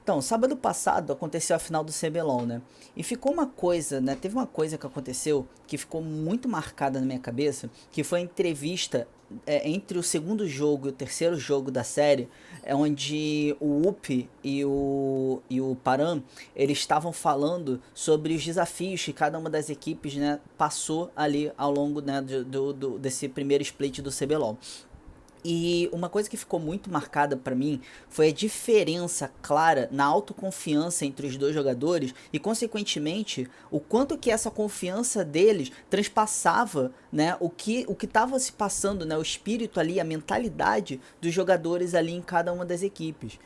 Então, sábado passado aconteceu a final do CBLOL, né? E ficou uma coisa, né? Teve uma coisa que aconteceu que ficou muito marcada na minha cabeça, que foi a entrevista entre o segundo jogo e o terceiro jogo da série, onde o UP e o Param, eles estavam falando sobre os desafios que cada uma das equipes, né, passou ali ao longo, né, desse primeiro split do CBLOL. E uma coisa que ficou muito marcada pra mim foi a diferença clara na autoconfiança entre os dois jogadores e, consequentemente, o quanto que essa confiança deles transpassava, né, o que estava se passando, né, o espírito ali, a mentalidade dos jogadores ali em cada uma das equipes.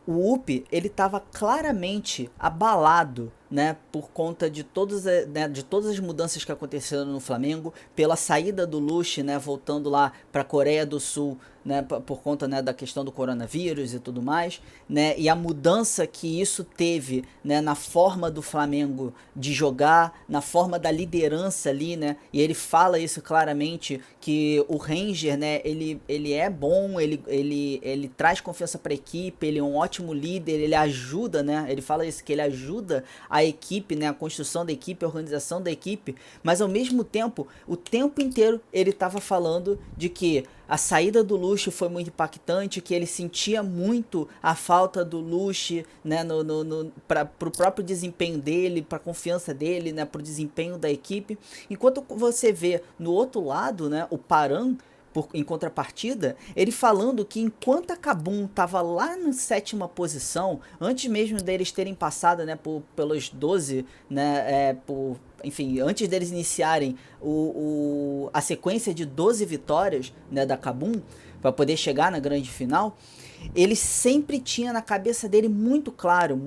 O UP, ele estava claramente abalado, né, por conta de todas as mudanças que aconteceram no Flamengo, pela saída do Luche, né, voltando lá para a Coreia do Sul, né, por conta, né, da questão do coronavírus e tudo mais, né, e a mudança que isso teve, né, na forma do Flamengo de jogar, na forma da liderança ali, né, e ele fala isso claramente, que o Ranger, né, ele é bom, ele traz confiança para a equipe, ele é um ótimo líder, ele ajuda, né, ele fala isso, que ele ajuda a equipe, né, a construção da equipe, a organização da equipe, mas ao mesmo tempo, o tempo inteiro ele estava falando de que a saída do Luxo foi muito impactante, que ele sentia muito a falta do Luxo, né, para o próprio desempenho dele, para a confiança dele, né, para o desempenho da equipe. Enquanto você vê no outro lado, né, o Paran, em contrapartida, ele falando que enquanto a Kabum estava lá na sétima posição, antes mesmo deles terem passado, né, pelos 12, né, enfim, antes deles iniciarem a sequência de 12 vitórias, né, da Kabum, para poder chegar na grande final, ele sempre tinha na cabeça dele muito claro,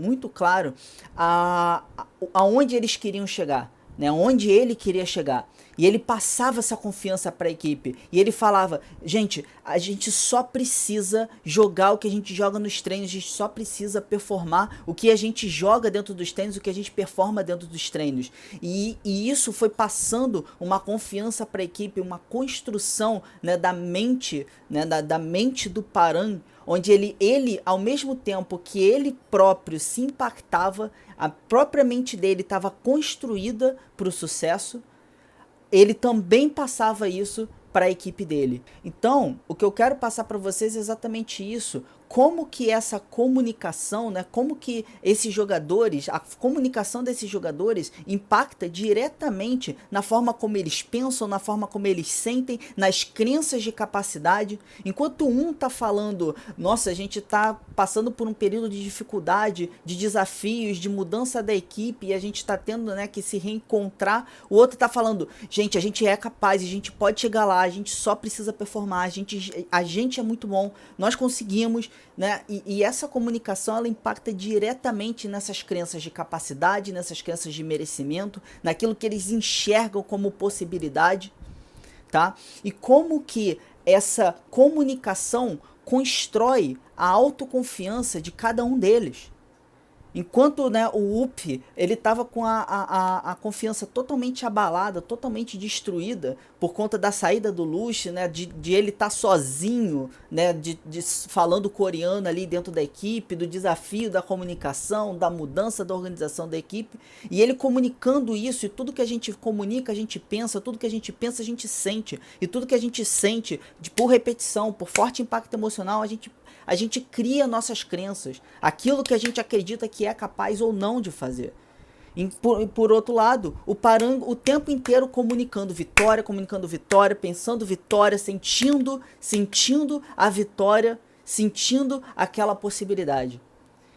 aonde eles queriam chegar, né, onde ele queria chegar. E ele passava essa confiança para a equipe. E ele falava, gente, a gente só precisa jogar o que a gente joga nos treinos, a gente só precisa performar o que a gente joga dentro dos treinos, o que a gente performa dentro dos treinos. E isso foi passando uma confiança para a equipe, uma construção, né, da mente, né, da mente do Paran, onde ele, ao mesmo tempo que ele próprio se impactava, a própria mente dele estava construída para o sucesso, ele também passava isso para a equipe dele. Então, o que eu quero passar para vocês é exatamente isso. Como que essa comunicação, né, como que esses jogadores, a comunicação desses jogadores impacta diretamente na forma como eles pensam, na forma como eles sentem, nas crenças de capacidade. Enquanto um tá falando, nossa, a gente tá passando por um período de dificuldade, de desafios, de mudança da equipe e a gente tá tendo, né, que se reencontrar, o outro tá falando, gente, a gente é capaz, a gente pode chegar lá, a gente só precisa performar, a gente é muito bom, nós conseguimos, né? E essa comunicação ela impacta diretamente nessas crenças de capacidade, nessas crenças de merecimento, naquilo que eles enxergam como possibilidade, tá? E como que essa comunicação constrói a autoconfiança de cada um deles. Enquanto, né, o UP, ele tava com a confiança totalmente abalada, totalmente destruída por conta da saída do Lush, né, de ele estar sozinho, né, falando coreano ali dentro da equipe, do desafio da comunicação, da mudança da organização da equipe, e ele comunicando isso, e tudo que a gente comunica, a gente pensa, tudo que a gente pensa, a gente sente, e tudo que a gente sente, por repetição, por forte impacto emocional, a gente cria nossas crenças, aquilo que a gente acredita que é capaz ou não de fazer. E por outro lado, o Parango o tempo inteiro comunicando vitória, pensando vitória, sentindo a vitória, sentindo aquela possibilidade.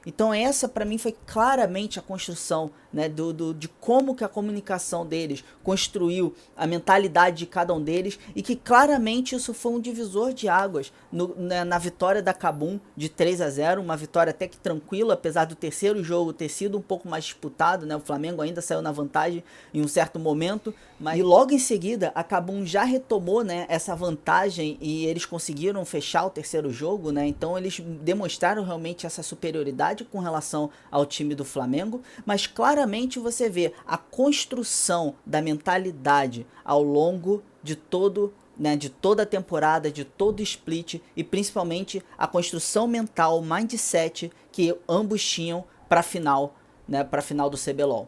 Então essa para mim foi claramente a construção, né, de como que a comunicação deles construiu a mentalidade de cada um deles e que claramente isso foi um divisor de águas na vitória da Kabum de 3-0, uma vitória até que tranquila, apesar do terceiro jogo ter sido um pouco mais disputado, né, o Flamengo ainda saiu na vantagem em um certo momento, mas e logo em seguida a Kabum já retomou, né, essa vantagem e eles conseguiram fechar o terceiro jogo, né, então eles demonstraram realmente essa superioridade com relação ao time do Flamengo, mas claramente você vê a construção da mentalidade ao longo de todo né, de toda a temporada, de todo o split e principalmente a construção mental, mindset que ambos tinham para a final, né, para a final do CBLOL.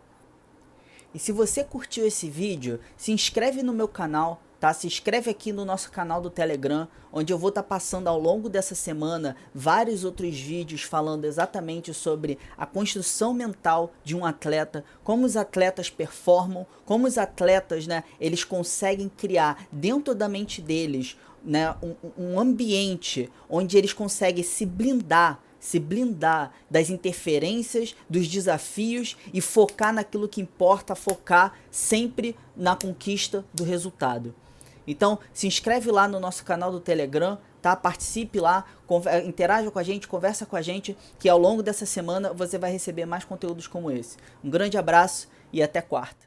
E se você curtiu esse vídeo, se inscreve no meu canal, tá? Se inscreve aqui no nosso canal do Telegram, onde eu vou estar passando ao longo dessa semana vários outros vídeos falando exatamente sobre a construção mental de um atleta, como os atletas performam, como os atletas, né, eles conseguem criar dentro da mente deles, né, um ambiente onde eles conseguem se blindar das interferências, dos desafios e focar naquilo que importa, focar sempre na conquista do resultado. Então, se inscreve lá no nosso canal do Telegram, tá? Participe lá, interaja com a gente, conversa com a gente, que ao longo dessa semana você vai receber mais conteúdos como esse. Um grande abraço e até quarta.